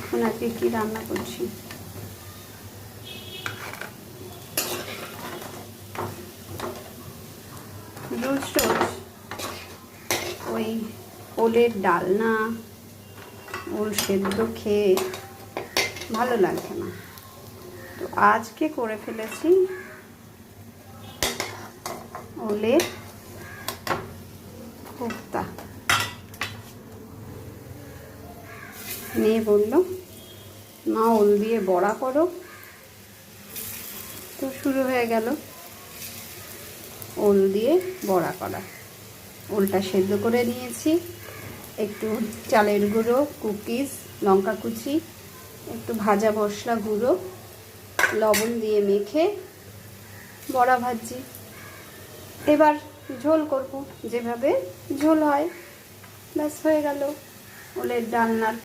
দেখুন আজকে কি রান্না করছি। রোজ রোজ ওই ওলের ডালনা, ওল সেদ্ধ খেয়ে ভালো লাগছে না, তো আজকে করে ফেলেছি ওলের কোপ্তা। মেয়ে বলল মা ওল দিয়ে বড়া করো, তো শুরু হয়ে গেল ওল দিয়ে বড়া করা। ওলটা সেদ্ধ করে নিয়েছি, একটু চালের গুঁড়ো, কুকিজ, লঙ্কা কুচি, একটু ভাজা মশলা গুঁড়ো, লবণ দিয়ে মেখে বড়া ভাজছি। এবার ঝোল করব, যেভাবে ঝোল হয়, ব্যাস হয়ে গেল ওলের ডালনার